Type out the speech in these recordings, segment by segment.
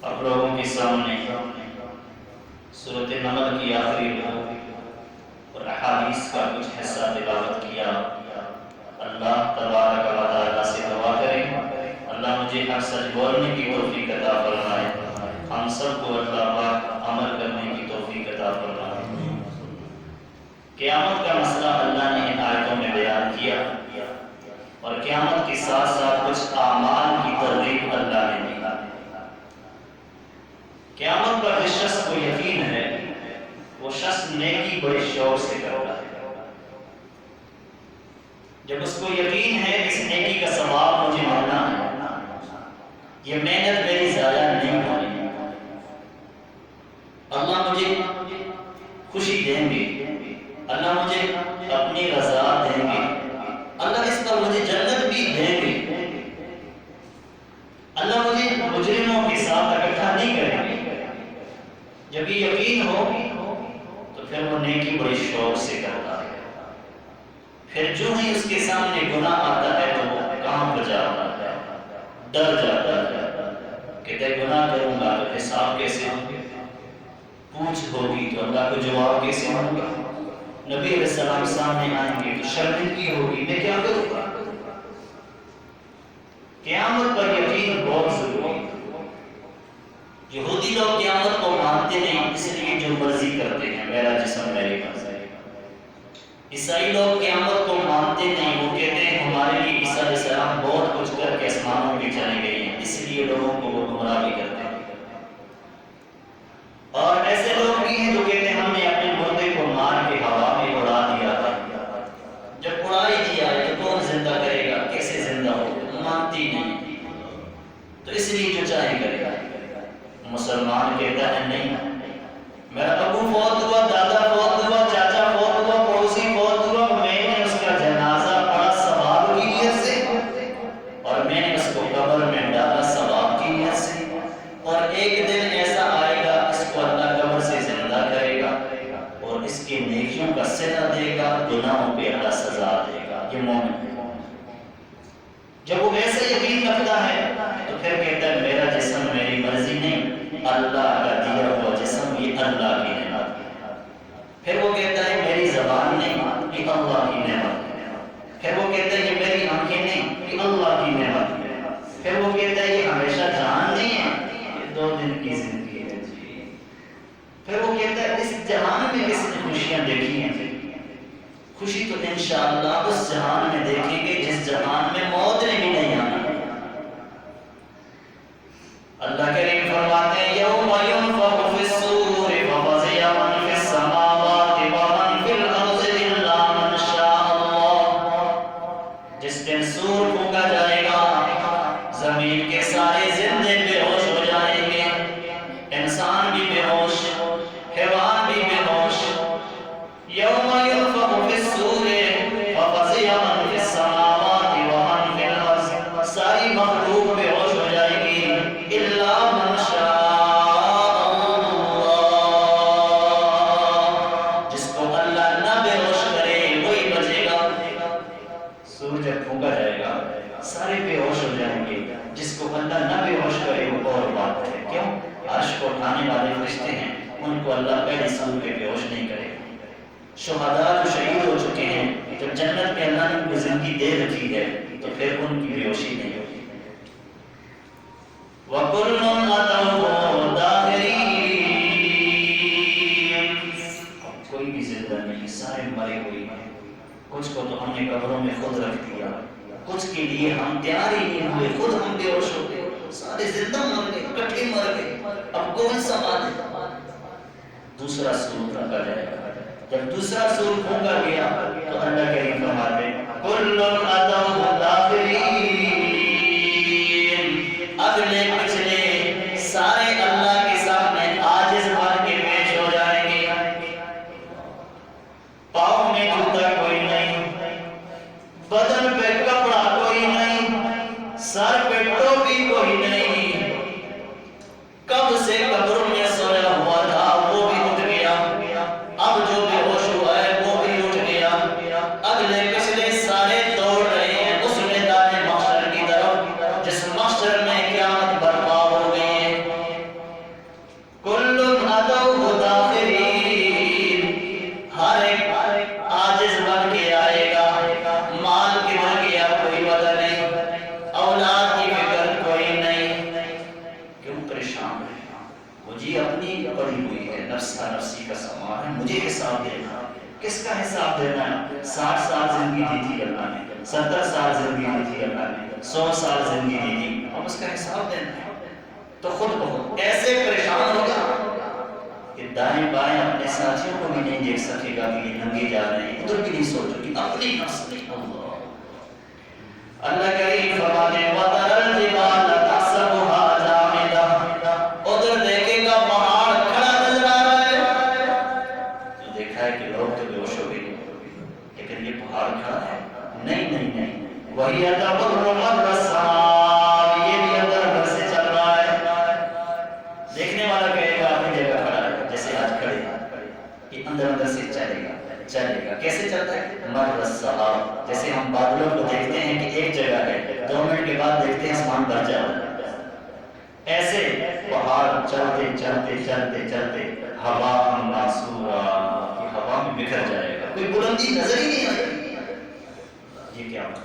آپ لوگوں کے سامنے سورۃ نمل کی آخری رکوع اور احادیث کا کچھ حصہ تلاوت کیا۔ اللہ تبارک و تعالیٰ سے دعا کریں اللہ مجھے حق سچ بولنے کی توفیق عطا فرمائے، ہم سب کو اللہ پاک عمل کرنے کی توفیق عطا فرمائے۔ قیامت کا مسئلہ اللہ نے ان آیتوں میں بیان کیا اور قیامت کے ساتھ ساتھ کچھ اعمال کی ترغیب اللہ نے دی۔ قیامت پر جس شخص کو یقین ہے وہ شخص نیکی بڑے شوق سے کرتا ہے۔ جب اس کو یقین ہے اس نیکی کا ثواب مجھے ملنا ہے، یہ محنت میری ضائع نہیں ہونی، اللہ مجھے خوشی دیں گے، اللہ مجھے اپنی رضا دیں گے، اللہ اس پر مجھے جنت بھی دیں گے، اللہ مجھے مجرموں کے ساتھ اکٹھا نہیں کریں گے۔ جب یہ یقین ہو تو پھر وہ نیکی بڑی شوق سے کرتا ہے۔ پھر جو ہی اس کے سامنے گناہ آتا ہے تو وہ کہاں پر جاتا ہے، ڈر جاتا ہے کہ میں گناہ کروں گا تو حساب کیسے ہوگا، پوچھ ہوگی تو اللہ کو جواب کیسے ہوگا، نبی علیہ السلام سامنے آئیں گے تو شرمندگی ہوگی، میں کیا کروں گا۔ قیامت پر یقین بہت ضروری ہے۔ یہودی لوگ قیامت کو مانتے نہیں، اس لیے جو مرضی کرتے ہیں، میرا جسم میری مرضی۔ عیسائی لوگ قیامت کو مانتے نہیں، وہ کہتے ہیں ہمارے لیے عیسیٰ علیہ السلام بہت کچھ کر کے آسمانوں میں چلے گئے ہیں، اس لیے لوگوں کو وہ گمراہ بھی کرتے ہیں۔ اور ایسے لوگ بھی ہیں جو کہتے ہیں ہم نے اپنے مردے کو مار کے ہوا میں اڑا دیا تھا، جب اڑا ہی دیا ہے تو کون زندہ کرے گا، کیسے زندہ ہوگا، مانتی نہیں، تو اس لیے جو چاہے کرے گا۔ مسلمان کہتا ہے نہیں، میرا ابو فوت ہوا، دادا فوت ہوا، چاچا فوت ہوا، پڑوسی فوت ہوا، میں نے اس کا جنازہ پڑھا ثواب کی نیت سے، اور میں نے اس کو قبر میں ڈالا ثواب کی نیت سے، اور ایک دن ایسا آئے گا اس کو اللہ قبر سے زندہ کرے گا اور اس کے نیکیوں کا صلہ دے گا، گناہوں پہ اللہ سزا دے گا۔ یہ مومن ہے۔ جب وہ ایسا یقین رکھتا ہے تو پھر کہتا ہے میرا جسم میری مرضی نہیں، اللہ کا دیا ہوا جسم یہ اللہ کی نعمت ہے۔ پھر وہ کہتا ہے میری زبان نہیں، یہ اللہ کی نعمت ہے۔ پھر وہ کہتا ہے یہ میری آنکھیں نہیں، یہ اللہ کی نعمت ہے۔ پھر وہ کہتا ہے یہ ہمیشہ جہان نہیں ہے، یہ 2 دن کی زندگی ہے جی۔ پھر وہ کہتا ہے اس جہان میں کس نے خوشیاں دیکھی ہیں، خوشی تو انشاءاللہ اس جہان میں دیکھیں گے جس جہان میں موت نے بھی نہیں آنا۔ اللہ کریم فرماتے ہیں یوم ينفخ في الصور ففزع من في السماوات ومن في الارض الا من شاء اللہ۔ جس دن سور پھونکا جائے گا زمین کے سارے زندے بے ہوش ہو جائیں گے، انسان بھی بے ہوش، حیوان بھی بے ہوش۔ یوم ينفخ في الصور ففزع من في السماوات ومن في الارض، ساری مخلوق بے ہوش ہو جائے گی الا من شاء اللہ، جس کو اللہ نہ بے ہوش کرے وہی بچے گا۔ سور جب پھونکا جائے گا سارے بے ہوش ہو جائیں گے، جس کو اللہ نہ بے ہوش کرے وہ اور بات ہے۔ کیوں؟ عرش کو اٹھانے والے فرشتے ہیں، ان کو اللہ پہلے سور پہ بے ہوش نہیں کرے گا۔ شہداء جو شہید ہو چکے ہیں جب جنت میں اللہ نے ان کو زندگی دے رکھی ہے تو پھر ان کی بے ہوشی نہیں ہوگی۔ وَكُلٌّ أَتَوْهُ دَاخِرِينَ، کوئی بھی زندہ نہیں، سارے مرے ہوئے ہیں۔ کچھ کو تو ہم نے قبروں میں خود رکھ دیا، کچھ کے لیے ہم تیار ہی نہیں ہوئے، خود ہم بے ہوش ہو گئے، سارے زندہ مر گئے، اکٹھے مر گئے، اب کون سنبھالے؟ دوسرا سور پھونکا جائے گا۔ جب دوسرا سور پھونکا گیا تو اللہ کریم فرماتے ہیں کُلٌّ أَتَوْهُ دَاخِرِينَ، اگلے پچھلے سارے اللہ کے سامنے عاجز بن کے پیش ہو جائیں گے۔ پاؤں میں جوتا کوئی نہیں، بدن پہ کپڑا کوئی نہیں، سر پہ ٹوپی کوئی نہیں، کب سے قبر میں سویا ہوا تھا وہ بھی اٹھ گیا، اب جو بے ہوش ہوا ہے وہ بھی اٹھ گیا، اگلے پچھلے سارے دوڑ رہے ہیں اس میدان محشر پڑی ہوئی ہے، نفسا نفسی کا سامان ہے، مجھے حساب دینا ہے۔ کس کا حساب دینا ہے؟ 60 سال زندگی دی تھی اللہ نے، 70 سال زندگی دی تھی اللہ نے، 100 سال زندگی دی تھی، اب اس کا حساب دینا ہے۔ تو خود بخود ایسے پریشان ہوگا کہ دائیں بائیں اپنے ساتھیوں کو بھی نہیں دیکھ سکے گا کہ یہ ننگے جا رہے ہیں، ادھر بھی نہیں سوچو کہ اپنی نفس نہیں۔ اللہ کریم فرماتے ہیں وَتَرَى الْجِبَالَ تَحْسَبُهَا جَامِدَةً، ادھر دیکھے گا پہاڑ کھڑا نظر آ رہا ہے، تو دیکھا ہے کہ لوگ تو بے ہوش ہو گئے، لیکن یہ پہاڑ کھڑا ہے، نہیں نہیں نہیں، وَهِيَ تَمُرُّ مَرَّ السَّحَابِ، یہ بھی اندر اندر سے چل رہا ہے۔ دیکھنے والا کہے گا اپنی جگہ کھڑا ہے، جیسے آج کھڑے ہیں، یہ اندر اندر سے چلے گا، چلے گا۔ کیسے چلتا ہے؟ مر السحاب، جیسے ہم بادلوں کو دیکھتے ہیں کہ ایک جگہ ہے، 2 منٹ کے بعد دیکھتے ہیں آسمان بھر جاتا ہے، ایسے پہاڑ چلتے چلتے چلتے چلتے ہوا منصورا، یہ ہوا میں بکھر جائے گا، کوئی بلندی نظر ہی نہیں آئے گی۔ یہ کیا ہوتا ہے؟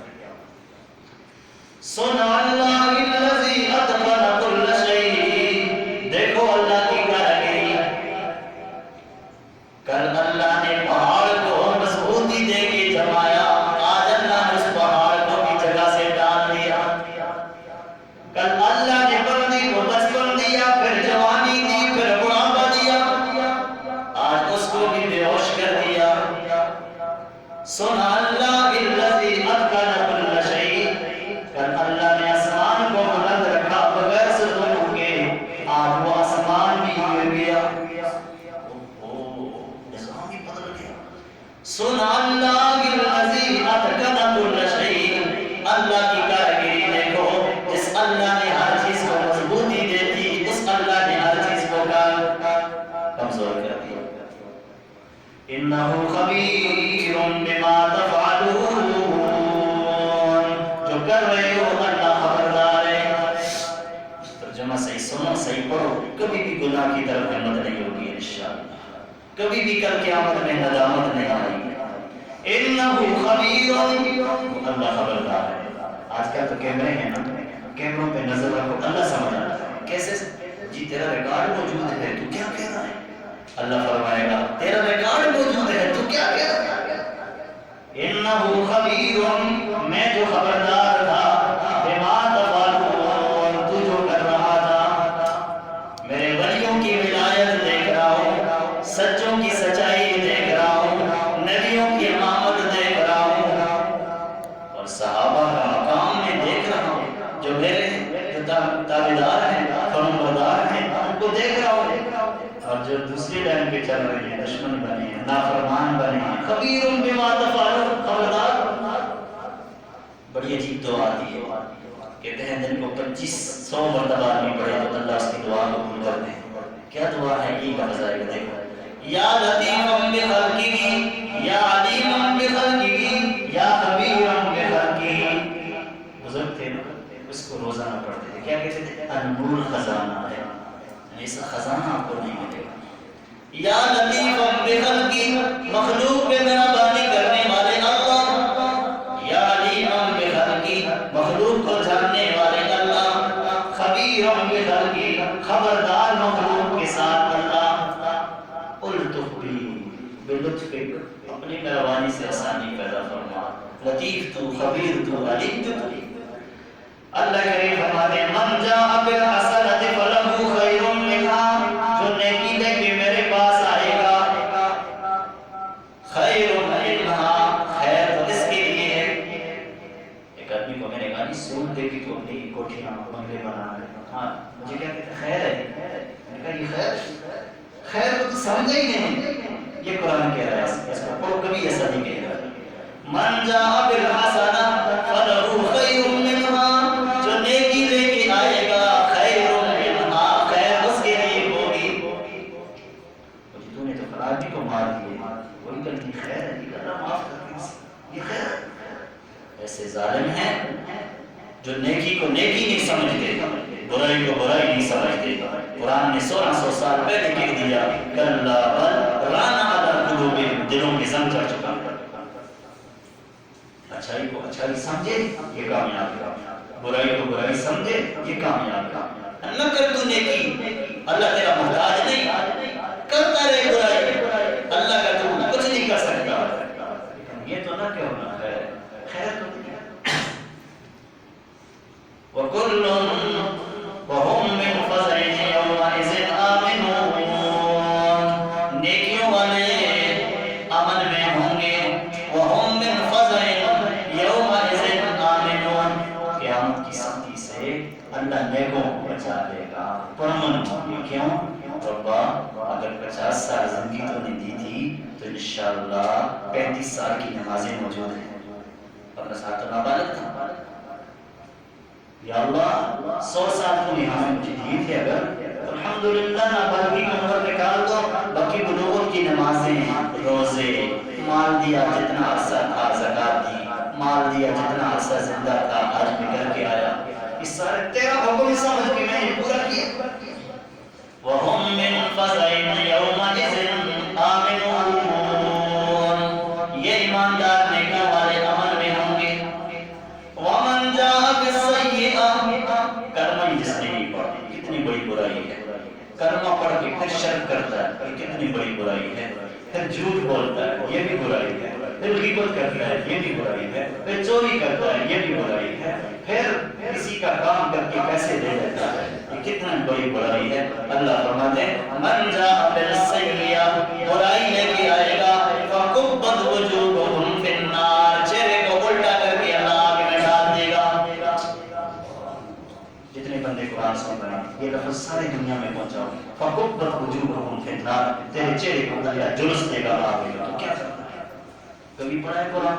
سن اللہ الذی اتقن کل شیء، دیکھو اللہ کی کارگری، کل اللہ نے پہاڑ کو مضبوطی دے کے جمایا، آج اللہ نے اس پہاڑ کو بھی جگہ سے ڈال دیا۔ کل اللہ نے بندی کو بچپن دیا، پھر جوانی دی، پھر بڑھاپا دیا، آج اس کو بھی بے ہوش کر دیا۔ سن اللہ الذی اتقن کل شیء، کل اللہ نے آسمان کو بلند رکھا بغیر ستون کے، آج وہ آسمان بھی گر گیا، نظام ہی بدل گیا۔ سن اللہ الذی اتقن کل شیء، اللہ کی کارگری دیکھو، جس اللہ نے ہر چیز کو مضبوطی دے دی، اس اللہ نے ہر چیز کو کمزور کر دیا۔ انہ خبیر بما تفعلون، جو کر رہے ہو اللہ خبردار ہے۔ ترجمہ صحیح سنو، صحیح پڑھو، کبھی بھی گناہ کی طرف ہمت نہیں ہوگی انشاءاللہ، کبھی بھی کل قیامت میں ندامت نہیں آئے گی۔ انہ خبیر، اللہ خبردار ہے۔ آج کل تو کیمرے ہیں نا، کیمروں پہ نظر رکھو، اللہ سمجھ آتا ہے کیسے، جی تیرا ریکارڈ موجود ہے، تو کیا کہہ رہا ہے؟ اللہ فرمائے گا تیرا ریکارڈ موجود ہے، تو کیا کہہ رہا ہے؟ انہ خبیر، میں جو خبردار تھا، بما تفعلون، تو جو کر رہا تھا، میرے ولیوں کی ولایت دیکھ رہا ہوں، سچوں کی سچائی دیکھ رہا ہوں، نبیوں کی امامت دیکھ رہا ہوں، اور صحابہ کا مقام میں دیکھ رہا ہوں، جو میرے تابعدار ہیں، فرمانبردار ہیں، ان کو دیکھ رہا ہوں، اور جو دوسری لائن پہ چل رہے ہیں، دشمن بنے ہیں، نافرمان بنے ہیں، خبیر بما تفعلون، خبردار۔ بڑی عجیب دعا آتی ہے، کہتے ہیں دن کو 2500 مرتبہ آدمی پڑھے تو اللہ اس کی دعا قبول کرتے ہیں۔ کیا دعا ہے؟ یہ لفظ آئے گا، دیکھو، یا لطیفا بخلقہ، یا علیما بخلقہ، یا خبیرا بخلقہ۔ بزرگ تھے نا، اس کو روزانہ پڑھتے تھے، کیا کہتے تھے؟ انمول خزانہ ہے، ایسا خزانہ آپ کو نہیں ملے گا۔ یا لطیفا بخلقہ، مخلوق پہ مہربانی کرنے والے اللہ، یا علیما بخلقہ، مخلوق کو جاننے والے اللہ، خبیرا بخلقہ، خبردار مخلوق کے ساتھ اللہ۔ الطف بھی، بلطف، اپنی مہربانی سے آسانی پیدا فرما، لطیف تو، خبیر تو، علیم تو۔ اللہ کریم فرماتے ہیں من جاء بالحسنۃ فلہ خیر منہا، جو نیکی لے کے میرے پاس آئے گا، خیر منہا، خیر تو اس کے لیے ہے۔ ایک آدمی کو میں نے کہا سود دے کے تو اپنی کوٹھیاں بنگلے بنا رہے، ہاں مجھے کیا کہتے ہیں؟ خیر ہے۔ میں نے کہا یہ خیر کو تو سمجھے ہی نہیں، یہ قرآن کہہ رہا ہے، اس کو پڑھو، کبھی ایسا نہیں کہہ رہا۔ من جاء بالحسنۃ فلہ خیر منہا، جو نیکی لے کے آئے گا، خیر منہا، خیر اس کے لیے ہوگی۔ تو نے تو فلانی کو مار دیا، وہی غلطی خیر ہے، اللہ معاف کر دے، یہ خیر ہے۔ ایسے ظالم ہیں جو نیکی کو نیکی نہیں سمجھتے، برائی کو برائی نہیں سمجھتے۔ قرآن نے 1600 سال پہلے کہہ دیا کلا بل ران علی قلوبہم، دلوں میں زنگ چڑھ چکا۔ اچھائی کو اچھائی سمجھے، یہ کامیاب ہے، برائی کو برائی سمجھے، یہ کامیاب ہے۔ نہ کر تو نیکی، اللہ تیرا محتاج نہیں، پرامن ہو. یہ کیوں؟ ربا اگر 50 سال زندگی تو نے دی تھی تو انشاءاللہ 35 سال کی نمازیں موجود ہیں. اپنا ساتھ تو نابالغ تھا. یا اللہ 100 سال کو یہاں مجھے دیے تھے اگر الحمدللہ نابالغی کا عمر نکال دو، باقی بلوغت کی نمازیں، روزے، مال دیا جتنا عرصہ تھا زکات دی، مال دیا جتنا عرصہ زندہ تھا آج میں کر کے آیا، اس سارے تیرا حکم سمجھ کے میں نے پورا کیا. وَهُمْ مِنْ فَزَعٍ يَوْمَئِذٍ آمِنُونَ. یہ ایماندار نیکی والے امن میں ہوں گے. وَمَنْ جَاءَ بِالسَّيِّئَةِ. کلمہ جس نے نہیں پڑھی کتنی بڑی برائی ہے. کلمہ پڑھ کے پھر شرک کرتا ہے یہ کتنی بڑی برائی ہے. پھر جھوٹ بولتا ہے یہ بھی برائی ہے. پھر غیبت کرتا ہے یہ بھی برائی ہے. پھر چوری کرتا ہے یہ بھی برائی ہے. پھر کسی کا کام کر کے پیسے دے دیتا ہے یہ کتنا بڑی برائی ہے. اللہ فرماتے ہیں من جاء بالسیئۃ، برائی لے کے آئے گا، فکبت وجوہہم فی النار، چہرے کو الٹا کر کے اللہ آگ میں ڈال دے گا. جتنے بندے قرآن سن رہے ہیں یہ لفظ ساری دنیا میں پہنچاؤ. فکبت وجوہہم فی النار، تیرے چہرے کو اللہ جلس دے گا آگ میں. تو کیا کرنا ہے؟ کبھی پڑھا ہے قرآن؟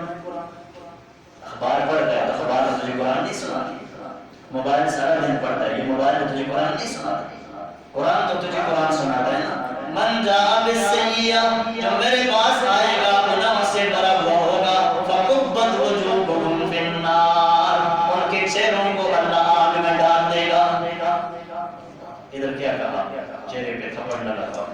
اخبار پڑھتا ہے تو اخبار میں تجھے قرآن نہیں سناتی. موبائل سارا دن پڑھتا ہے یہ موبائل میں تجھے قرآن نہیں سناتا. قرآن تو تجھے قرآن سناتا ہے نا. من جاء بالسیئۃ، جو میرے پاس آئے گا گناہ سے بھرا ہوا ہوگا، فکبت وجوہہم فی النار، ان کے چہروں کو اللہ آگ میں ڈال دے گا. ادھر کیا کہا؟ چہرے پہ تھپڑ نہ لگاؤ.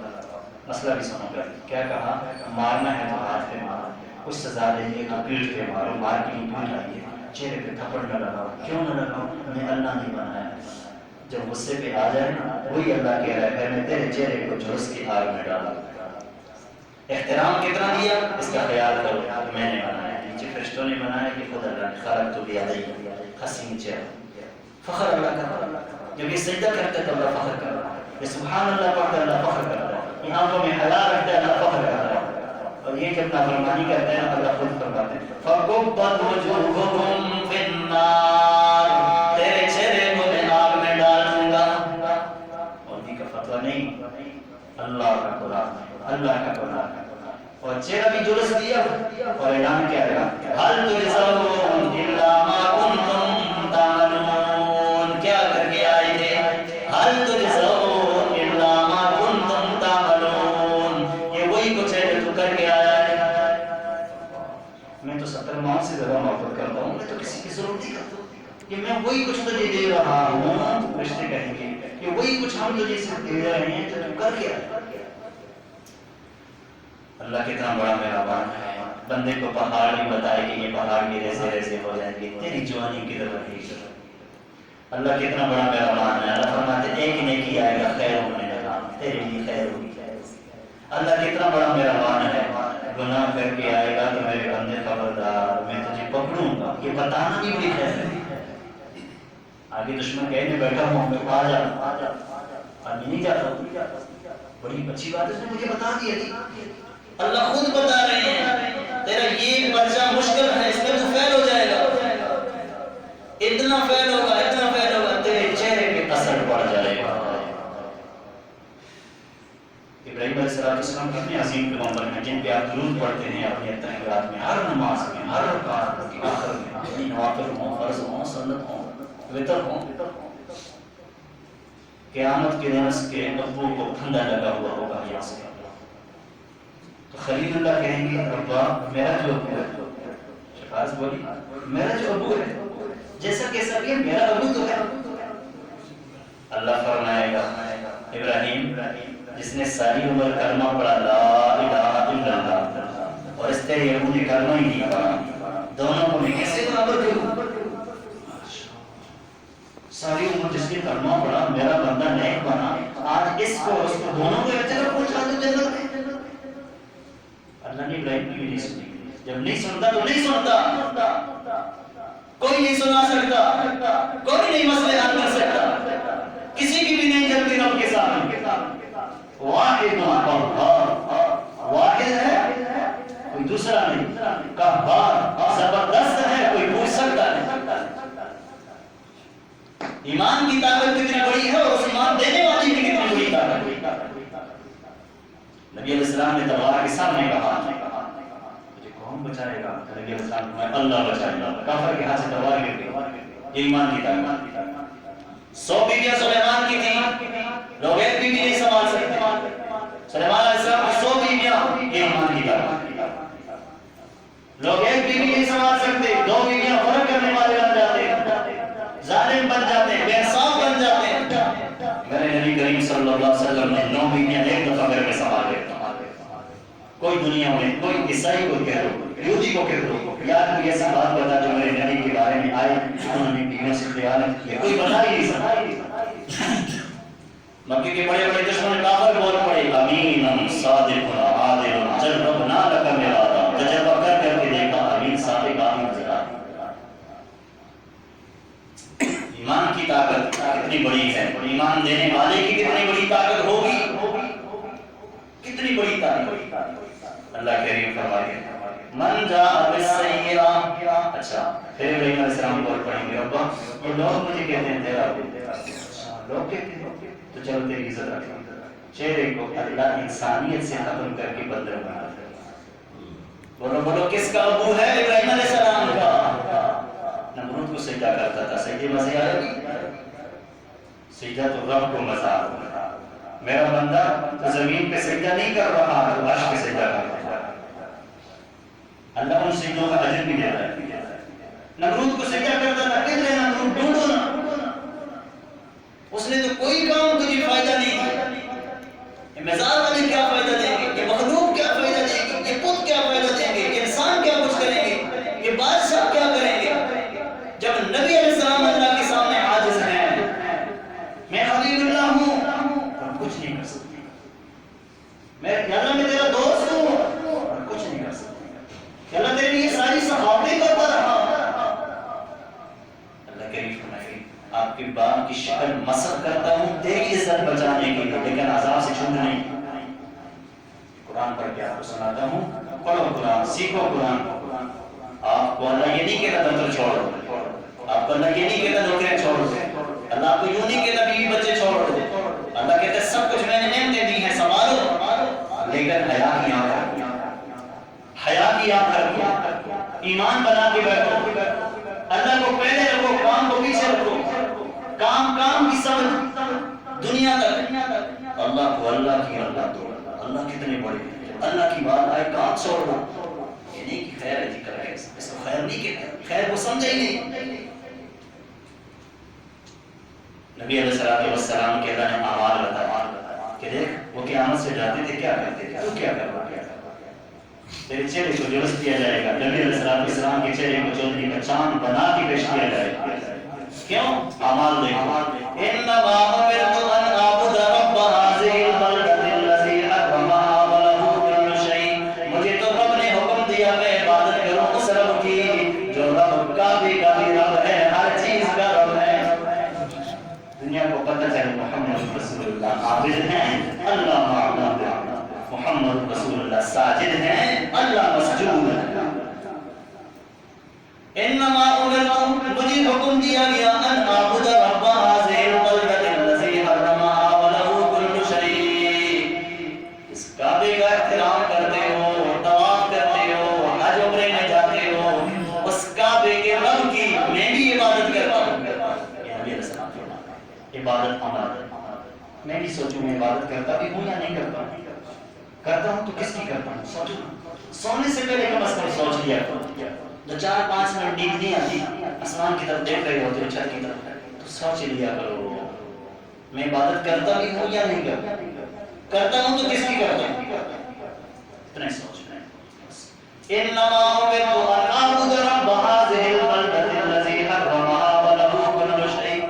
مسئلہ بھی سنو کر کیا کہا؟ مارنا ہے تو ہاتھ پہ مارو، کچھ سزا دیں گے تو پیٹھ پہ مارو. مار کے نہیں پیٹ آئیے. چہرے پہ تھپڑ نہ لگاؤ. کیوں نہ لگاؤ؟ ہمیں اللہ نہیں بنایا. جب غصے پہ آ جائے نا وہی اللہ کہہ رہا ہے میں تیرے چہرے کو جھلس کی آگ میں ڈالا. احترام کتنا دیا اس کا خیال کرو. میں نے بنایا، نیچے فرشتوں نے بنایا کہ خود اللہ نے. خلق تو بیادی حسین چہرہ. فخر اللہ کا. جب یہ سجدہ کرتا ہے تو اللہ فخر کر رہا ہے. یہ سبحان اللہ پڑھتا ہے اللہ فخر کر رہا ہے. یہ آنکھوں میں حیا رکھتا ہے اللہ فخر کر رہا ہے. اور یہ جب نافرمانی کرتے ہیں اللہ خود فرماتے ہیں فَكُبَّتْ وُجُوهُهُمْ فِي النَّارِ، تیرے چہرے کو میں آگ میں ڈال دوں گا. اور بھی کا فتویٰ نہیں، اللہ کا قرآن، اللہ کا قرآن. اور چہرہ بھی جلس دیا اور اعلان کیا گیا هَلْ تُجْزَوْنَ إِلَّا مَا كُنْتُمْ تَعْمَلُونَ. کیا کر کے آئے تھے؟ هَلْ تُجْزَوْنَ إِلَّا مَا كُنْتُمْ تَعْمَلُونَ. یہ وہی کچھ ہے جو تو کر کے آیا ہے. میں تو 70 ماہ سے زیادہ محبت کرتا ہوں، میں تو کسی کی ضرورت نہیں کرتا. یہ میں وہی کچھ تجھے دے رہا ہوں. رشتے کہیں گے یہ وہی کچھ ہم تجھے سے دے رہے ہیں جو تو کر کے آیا. اللہ کتنا بڑا مہربان ہے. بندے کو پہاڑ بھی بتائے کہ یہ پہاڑ بھی ریزے ریزے ہو جائیں گے، تیری جوانی کی طرف رہی. اللہ کتنا بڑا مہربان ہے. اللہ فرماتے ہیں ایک نیکی آئے گا خیر ہونے لگا، تیرے لیے خیر ہوگی. اللہ کتنا بڑا مہربان ہے. گناہ کر کے آئے گا تو میرے بندے خبردار میں تجھے پکڑوں گا. یہ بتانا بھی بڑی خیر ہے. آگے دشمن کہنے بیٹھا ہوں میں آ جا آدمی نہیں جاتا. بڑی اچھی بات ہے اس نے مجھے بتا دیا تھی. اللہ خود بتا رہے ہیں تیرا یہ پرچہ مشکل ہے، اس میں تو فیل ہو جائے گا. اتنا فیل ہوگا اتنا فیل ہوگا تیرے چہرے پہ اثر پڑ جائے گا. ابراہیم علیہ السلام کتنے عظیم پیغمبر ہیں جن پہ آپ درود پڑھتے ہیں اپنی تحریرات میں، ہر نماز میں، ہر رکعت کے آخر میں، اپنی نوافل ہوں، فرض ہوں، سنت ہوں، وتر ہوں. قیامت کے دن اس کے ابو کو پھندا لگا ہوا ہوگا یہاں سے. تو خلیل اللہ کہیں گے ربا میرا جو ابو ہے، شفاعت بولی میرا جو ابو ہے جیسا کیسا بھی ہے میرا ابو تو ہے. اللہ فرمائے گا ابراہیم جس نے ساری عمر کلمہ پڑھا لا الہ الا اللہ اور اس تیرے ابو نے کلمہ ہی نہیں پڑھا، دونوں کو میں کیسے برابر کروں؟ ساری عمر جس نے کلمہ پڑھا میرا بندہ نیک بنا، آج اس کو اس کو دونوں کو ایک جگہ پہنچا دو جنت میں. اللہ نے ابراہیم کی بھی نہیں سنی. جب نہیں سنتا تو نہیں سنتا. کوئی نہیں سنا سکتا، کوئی نہیں مسئلے حل کر سکتا، کسی کی بھی نہیں چلتی رب کے سامنے. واحد واحد ہے کوئی دوسرا نہیں. قہار زبردست ہے کوئی پوچھ سکتا نہیں. ایمان کی طاقت کتنی بڑی ہے اور اس ایمان دینے والی نبی علیہ السلام نے تلوار کے سامنے کہا مجھے کون بچائے گا؟ نبی علیہ السلام نے فرمایا اللہ بچائے گا. کافر کے ہاتھ سے تلوار گر گئی. یہ ایمان کی طاقت. 100 بیویاں سلیمان کی تھیں، لوگ ایک بیوی نہیں سنبھال سکتے. سلیمان علیہ السلام کی 100 بیویاں، یہ ایمان کی طاقت. لوگ ایک بیوی نہیں سنبھال سکتے، 2 بیویاں فرق کرنے والے بن جاتے ہیں، ظالم بن جاتے ہیں، بے انصاف بن جاتے ہیں. میرے نبی کریم صلی اللہ علیہ وسلم نے 9 بیویاں ایک دفعہ گھر میں سنبھالے. کوئی دنیا میں کوئی عیسائی کو کہہ دو، یہودی کو کہہ دو یار کوئی ایسی بات بتا جو میرے نبی کے بارے میں آئے انہوں نے بیویوں سے خیانت کی، کوئی بتا ہی نہیں سکتا. مکے کے بڑے بڑے دشمن کافر بول پڑے امین صادق عادل جربنا لک میرا، تجربہ کر کر کے دیکھا امین صادق آمین نظر آ. ایمان کی طاقت کتنی بڑی ہے، ایمان دینے والے کی کتنی بڑی طاقت ہوگی، کتنی بڑی طاقت. اللہ کریم فرمائے من جاء بالسیئہ. اچھا پھر ابراہیم علیہ السلام کو پڑھیں گے ربا یہ لوگ مجھے کہتے ہیں تیرا لوگ کہتے ہیں تو چلو تیری عزت رکھیں. چہرے کو اللہ انسانیت سے ختم کر کے بندر بنا دے. بولو بولو کس کا ابو ہے؟ ابراہیم علیہ السلام کا. نمرود کو سجدہ کرتا تھا، سجدے مزے آئے. سجدہ تو رب کو مزہ آتا. میرا بندہ تو زمین پہ سجدہ نہیں کر رہا تو عرش پہ سجدہ کر رہا. اللہ ان سجدوں کا اجر بھی دے رہا ہے. نمرود کو سجدہ کرتا تھا، کہتے ہیں نمرود ڈھونڈو نا، اس نے تو کوئی کام تجھے فائدہ نہیں دیا. یہ مزار والے کیا فائدہ دیں گے، یہ مخلوق کیا فائدہ دیں گے، یہ بت کیا فائدہ دیں گے، یہ انسان کیا کچھ کریں گے، یہ بادشاہ کیا کریں گے. جب نبی علیہ السلام اللہ کے سامنے عاجز ہیں، میں خلیل اللہ ہوں اور کچھ نہیں کر سکتی، میں اللہ میں تیرا دوست ہوں اور کچھ نہیں کر سکتی، اللہ تیرے لیے ساری سخاوتیں کرتا رہا. اللہ کریم فرمائے آپ کے باپ کی شکل مسخ کرتا ہوں تیری عزت بچانے کے لیے، لیکن عذاب سے چھوٹ نہیں. قرآن پڑھ کے آپ کو سناتا ہوں، پڑھو قرآن، سیکھو قرآن. آپ کو اللہ یہ نہیں کہتا دفتر چھوڑو، آپ کو اللہ یہ نہیں کہتا نوکریاں چھوڑ دو، اللہ آپ کو یوں نہیں کہتا بیوی بچے چھوڑ دو. اللہ کہتا ہے سب کچھ میں نے نعمتیں دی ہیں سنبھالو، لیکن حیا کی آنکھ رکھو، حیا کی آنکھ رکھو، ایمان بنا کے بیٹھو. اللہ کو پہلے رکھو، کام کو پیچھے رکھو. کام کی سمجھ دنیا تک، اللہ کو اللہ کی اللہ تو اللہ کتنے بڑے ہیں. اللہ کی بات آئے کام چھوڑ دو. یہ نہیں کہ خیر ہے جی کر رہے اس کو خیر نہیں کہتے، خیر کو سمجھا ہی نہیں. نبی علیہ السلام کے اللہ نے اعمال بتایا کہ دیکھ وہ قیامت سے جاتے تھے کیا کرتے تھے، تو کیا کروا تیرے چہرے کو درست کیا جائے گا. نبی علیہ السلام کے چہرے کو چودھری کا چاند بنا کے پیش کیا جائے گا. کیوں؟ اعمال دیکھو. انما امرت ان اعبد رب هذه البلدة الذي حرمها وله كل شيء. مجھے تو رب نے حکم دیا میں عبادت کروں اس رب کی جو رب کا بھی رب ہے، ہر چیز کا رب ہے. دنیا کو پتہ چلے محمد رسول اللہ عابد ہیں، اللہ معبود ہے. محمد رسول اللہ ساجد ہیں، اللہ مسجود ہے. انما امرت، مجھے حکم دیا گیا ان اعبد رب هذه البلدة الذي حرمها وله كل شيء. اس کعبے کا احترام کرتے ہو، طواف کرتے ہو، حج عمرے میں جاتے ہو، اس کعبے کے رب کی میں بھی عبادت کرتا ہوں. یہ نبی علیہ السلام فرماتا ہے عبادت عمل. میں بھی سوچوں میں عبادت کرتا بھی ہوں یا نہیں کرتا ہوں. کرتا ہوں تو کس کی کرتا ہوں؟ سوچو. سونے سے پہلے کم از کم سوچ لیا کرو. جو 4-5 منٹ نیند نہیں آتی، آسمان کی طرف دیکھ رہے ہوتے ہو، چھت کی طرف، تو سوچ لیا کرو میں عبادت کرتا بھی ہوں یا نہیں کرتا. کرتا ہوں تو کس کی کرتا ہوں، اتنے سوچ رہے ہیں. انما امرت ان اعبد رب هذه البلدة الذي حرمها وله كل شيء.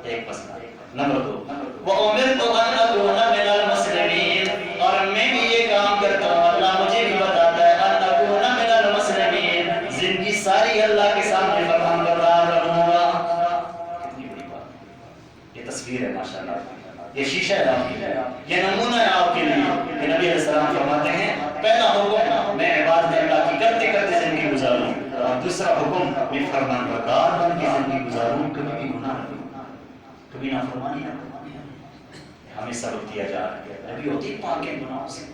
ایک مسئلہ. نمبر 2 وامرت ان اكون من المسلمين. اور میں بھی یہ کام کرتا ہوں، اللہ مجھے بھی بتاتا ہے ان اكون من المسلمين، زندگی ساری اللہ کے سامنے فرمان بردار رہوں گا. کتنی بڑی بات. یہ تصویر ہے ماشاءاللہ، یہ شیشہ ہے آپ کے لیے، یہ نمونہ ہے آپ کے لیے کہ نبی علیہ السلام فرماتے ہیں پہلا حکم میں عبادت اللہ کی کرتے کرتے زندگی گزاروں، اور دوسرا حکم میں فرمان بردار بن کے زندگی گزاروں، کبھی بھی گناہ نہ کروں، کبھی نافرمانی نہ کروں. ہمیں سبق دیا جا رہا ہے، نبی ہوتی پاک ہے گناہوں سے.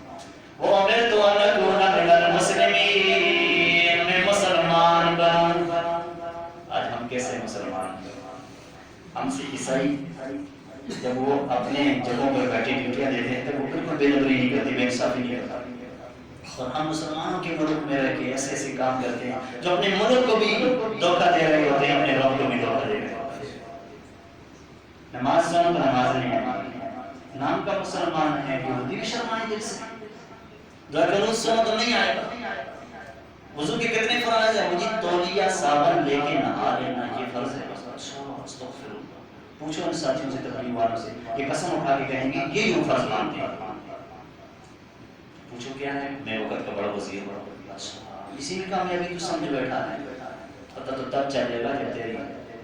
وَأُمِرْتُ أَنْ أَكُونَ مِنَ الْمُسْلِمِينَ میں مسلمان بنوں. آج ہم کیسے مسلمان ہیں؟ ہم سے عیسائی جب وہ اپنے جگہوں پر بیٹھے ڈیوٹیاں دیتے ہیں تو وہ بالکل بے نظری نہیں کرتی، بے انصافی نہیں کرتا. اور ہم مسلمانوں کے ملک میں رہ کے ایسے ایسے کام کرتے ہیں جو اپنے ملک کو بھی دھوکہ دے رہے ہوتے ہیں، اپنے رب کو بھی دھوکہ دے رہے ہوتے ہیں. نماز سنو تو نماز نہیں پڑھنی، نام کا مسلمان ہے یہودی بھی شرمائے دل سے. قانون سنو تو نہیں آئے گا. وضو کے کتنے فرائض ہیں؟ مجھے تولیہ صابن لے کے نہا لینا یہ فرض ہے. پوچھو ان ساتھیوں سے، تقریب والوں سے، یہ قسم اٹھا کے کہیں گے یہ یوں فرض مانتے ہیں. پوچھو کیا ہے؟ میں وقت کا بڑا وزیر ہوں. اچھا اسی میں کامیابی تو سمجھ بیٹھا ہے. پتہ تو تب چلے گا جب تیری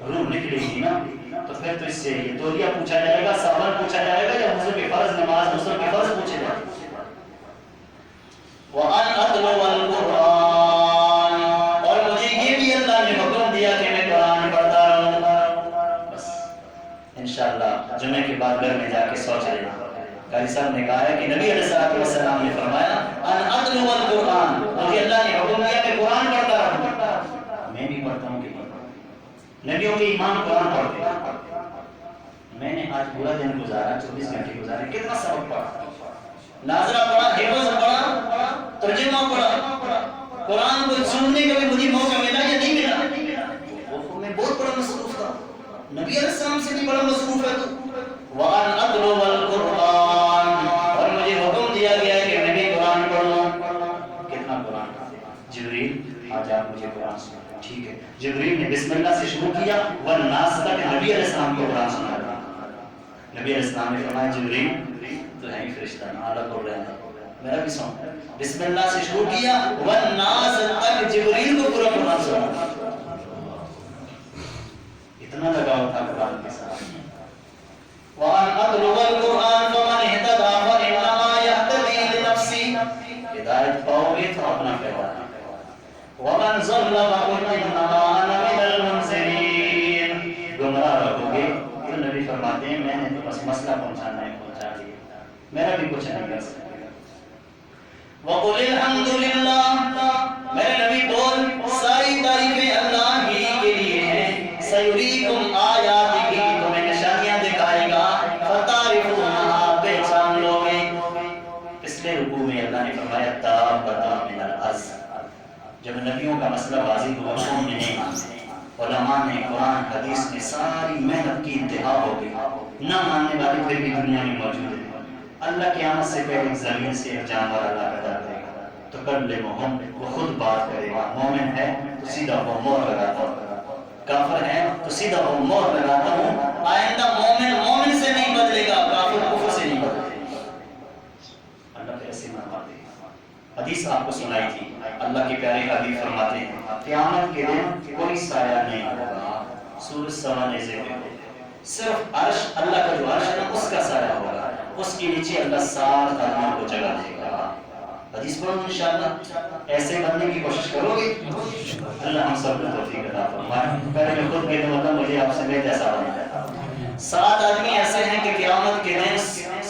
روح نکلے گی نا. تو پھر تو اس سے یہ تولیہ پوچھا جائے گا، صابن پوچھا جائے گا، یا وضو کے فرض، نماز غسل کے فرض پوچھے جائے گا. وَأَنْ أَتْلُوَ الْقُرْآنَ، اور مجھے یہ بھی اللہ نے حکم دیا کہ میں قرآن پڑھتا رہوں. بس انشاءاللہ جمعے کے بعد گھر میں جا کے سوچ لینا. قاری صاحب نے کہا ہے کہ نبی علیہ السلام نے فرمایا ان اتلو القرآن، مجھے اللہ نے حکم دیا کہ قرآن پڑھتا رہوں. میں بھی پڑھتا ہوں کہ نبیوں کے امام قرآن پڑھتے ہیں. میں نے آج پورا دن گزارا، 24 گھنٹے گزارے، کتنا سبق پڑھا، ناظرہ پڑھا، حفظ پڑھا، ترجمہ پڑھا. قرآن کو سننے کا بھی مجھے موقع ملا یا نہیں ملا؟ میں بہت بڑا مصروف تھا، نبی علیہ السلام سے بھی بڑا مصروف ہے. تو وَأَنْ أَتْلُوَ الْقُرْآنَ، اور مجھے حکم دیا گیا ہے کہ میں بھی قرآن پڑھوں. کتنا قرآن؟ جبریل آج آپ مجھے قرآن سنا. ٹھیک ہے، جبریل نے بسم اللہ سے شروع کیا، والناس تک نبی علیہ السلام کو قرآن سنا. نبی علیہ السلام نے فرمایا جبریل تو ہے ہی فرشتہ، اعلیٰ کو رہنا، میرا بھی سن. بسم اللہ سے شروع کیا، والناس تک جبریل کو پورا قرآن سنا. اتنا لگاؤ تھا قرآن کے ساتھ. وَأَنْ أَتْلُوَ الْقُرْآنَ فَمَنِ اهْتَدَىٰ فَإِنَّمَا يَهْتَدِي لِنَفْسِهِ، ہدایت پاؤ گے تو اپنا فائدہ ہے. وَمَنْ ضَلَّ فَقُلْ إِنَّمَا أَنَا مِنَ الْمُنذِرِينَ، گمراہ رہو گے تو نبی فرماتے ہیں میں نے تو بس مسئلہ پہنچانا ہے، پہنچا دیا، میرا بھی کچھ نہیں کر سکتا. وَقُلِ الْحَمْدُ لِلَّهِ، میرے نبی بول ساری تعریفیں اللہ ہی کے لیے ہیں. سَيُرِيكُمْ آيَاتِهِ، تمہیں نشانیاں دکھائے گا. فَتَعْرِفُونَهَا، پہچان لو گے. پچھلے رکوع میں اللہ نے فرمایا تَابَّتَ مِنَ الْأَرْضِ، جب نبیوں کا مسئلہ واضح ہوا قوم نے نہیں مانا، علماء نے قرآن حدیث میں ساری محنت کی انتہا ہو گئی، نہ ماننے والے پھر بھی دنیا میں موجود ہیں. اللہ قیامت سے پہلے زمین سے ایک جانور اللہ پیدا کرے گا تو کلمہم، وہ خود بات کرے گا. مومن ہے تو سیدھا وہ مور لگاتا ہوں، کافر ہے تو سیدھا وہ مور لگاتا ہوں. آئندہ مومن مومن سے نہیں بدلے گا، کافر کفر سے نہیں بدلے گا. اللہ ایسے فرماتے ہیں. حدیث آپ کو سنائی تھی، اللہ کے پیارے حبیب فرماتے ہیں قیامت کے دن کوئی سایہ نہیں ہوگا، سورج سوا نیزے پہ ہوگا، صرف عرش، اللہ کا جو عرش ہے اس کا سایہ ہوگا، اس کے نیچے اللہ 7 آدمیوں کو جگہ دے گا. حدیث پڑھو انشاءاللہ. ایسے بننے کی کوشش کرو گے؟ اللہ ہم سب کو توفیق عطا فرمائے. پہلے میں خود کہتا ہوں مجھے آپ سے بہت ایسا بنا ہے. 7 آدمی ایسے ہیں کہ قیامت کے دن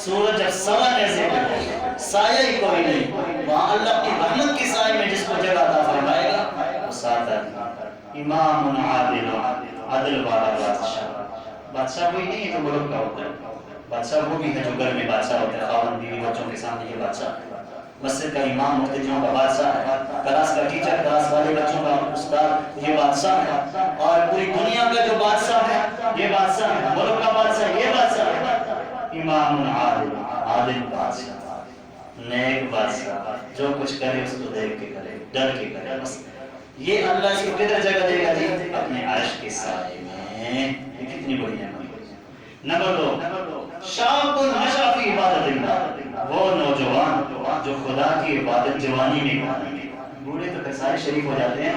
سورج جب سوا نیزے پہ ہو، سایہ ہی کوئی نہیں، وہاں اللہ اپنی رحمت کے سائے میں جس کو جگہ عطا فرمائے گا وہ 7 آدمی. امام عادل، عدل والا بادشاہ. بادشاہ کوئی نہیں ہے جو ملک کا ہوتا ہے، بادشاہ وہ بھی ہے جو گھر میں بادشاہ ہوتا ہے، خاوند بیوی بچوں کے سامنے یہ بادشاہ ہے. مسجد کا امام مقتدیوں کا بادشاہ ہے، کلاس کا ٹیچر، کلاس والے بچوں کا استاد یہ بادشاہ ہے، اور پوری دنیا کا جو بادشاہ ہے یہ بادشاہ ہے، ملک کا بادشاہ یہ بادشاہ ہے. امام عادل، عادل بادشاہ، نیک بادشاہ، جو کچھ کرے اس کو دیکھ کے کرے، ڈر کے کرے. بس یہ اللہ اس کو کدھر جگہ دے گا جی؟ اپنے عرش کے سائے میں. یہ کتنی بڑی نعمت. نمبر 2، شاب نشأ فی عبادت اللہ، وہ نوجوان جو خدا کی عبادت جوانی میں کرتے ہیں. بوڑھے تو سارے شریف ہو جاتے ہیں،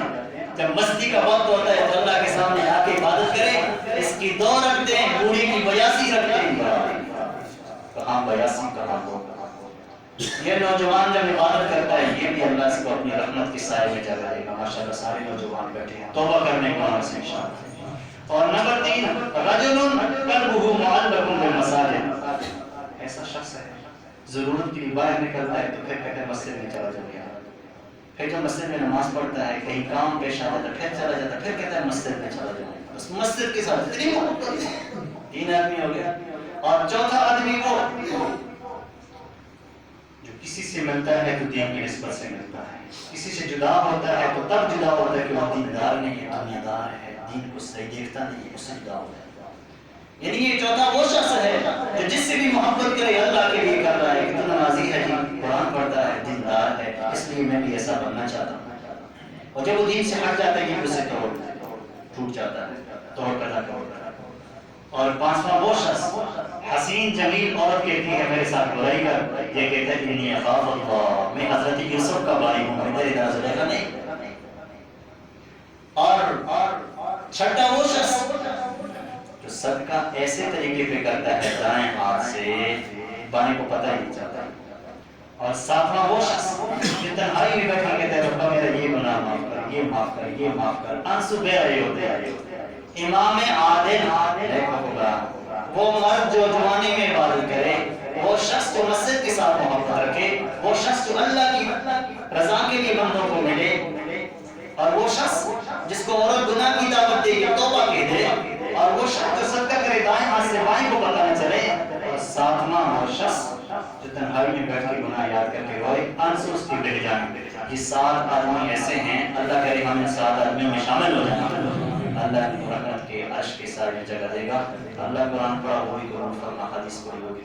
جب مستی کا وقت ہوتا ہے تو اللہ کے سامنے آ کے عبادت کرے. اس کی 2 رکھتے ہیں، بوڑھی کی 82 رکھتے ہیں. کہاں 82 کہاں 2. یہ نوجوان جب عبادت کرتا ہے یہ بھی اللہ اس کو اپنی رحمت کی سائے میں جگہ دے گا. ماشاءاللہ سارے نوجوان بیٹھے ہیں توبہ کرنے کو ہمارے سے انشاءاللہ. اور نمبر 3، رجل قلبہ معلق بالمساجد، ایسا شخص ہے ضرورت کے لیے باہر نکلتا ہے تو پھر کہتے ہیں مسجد میں چلا جاؤ یار، پھر جو مسجد میں نماز پڑھتا ہے کہیں کام پیش آ جاتا ہے پھر چلا جاتا ہے، پھر کہتا ہے مسجد میں چلا جاؤ، بس مسجد کے ساتھ اتنی محبت، 3 آدمی ہو گیا۔ اور چوتھا آدمی وہ جو کسی سے ملتا ہے تو دین کی نسبت سے ملتا ہے، کسی سے جدا ہوتا ہے تو تب جدا ہوتا ہے کہ وہ دیندار نہیں ہے، دنیا دار ہے، دین کو صحیح دیکھتا نہیں ہے، اس سے جدا ہوتا ہے۔ یعنی یہ چوتھا وہ شخص ہے جو جس سے بھی محبت کرے اللہ کے لیے کر رہا ہے کہ تو نمازی ہے جی، قرآن پڑھتا ہے، دیندار ہے، اس لیے میں بھی ایسا بننا چاہتا ہوں۔ اور جب وہ دین سے ہٹ جاتا ہے یہ اس سے ٹوٹ جاتا ہے، توڑ پیدا کرتا ہے۔ اور پانچواں وہ شخص حسین جمیل عورت کہتی ہے میرے ساتھ برائی کر، یہ کہتا ہے انی اخاف اللہ، میں حضرت یوسف کا بھائی ہوں، میں تیری طرح زلیخا نہیں۔ اور چھٹا وہ شخص جو صدقہ ایسے طریقے پہ کرتا ہے دائیں ہاتھ سے بائیں کو پتہ ہی نہیں چلتا۔ اور ساتواں وہ شخص جو تنہائی میں بیٹھا کہتا ہے ربا میرا یہ گناہ معاف کر، یہ معاف کر، یہ معاف کر، آنسو بہ رہے ہوتے ہیں۔ امام عادل وہ مرد جو جوانی میں عبادت کرے، وہ شخص جو مسجد کے ساتھ محبت رکھے، وہ شخص جو اللہ کی رضا کے لیے بندوں کو ملے، اور وہ شخص جس کو عورت گناہ کی دعوت دے کے توبہ کہہ دے، اور وہ شخص جو صدقہ کرے دائیں ہاتھ سے بائیں کو پتہ نہ چلے، اور ساتواں وہ شخص جو تنہائی میں بیٹھ کے گناہ یاد کر کے روئے، آنسو اس کی بہ جائیں۔ یہ 7 آدمی ایسے ہیں، اللہ کرے ہم ان 7 آدمیوں میں شامل ہو جائیں، اللہ کی رحمت کے عرش کے سائے میں جگہ دے گا۔ اللہ قرآن پڑھا وہ بھی قرآن فرما، حدیث پڑھی وہ بھی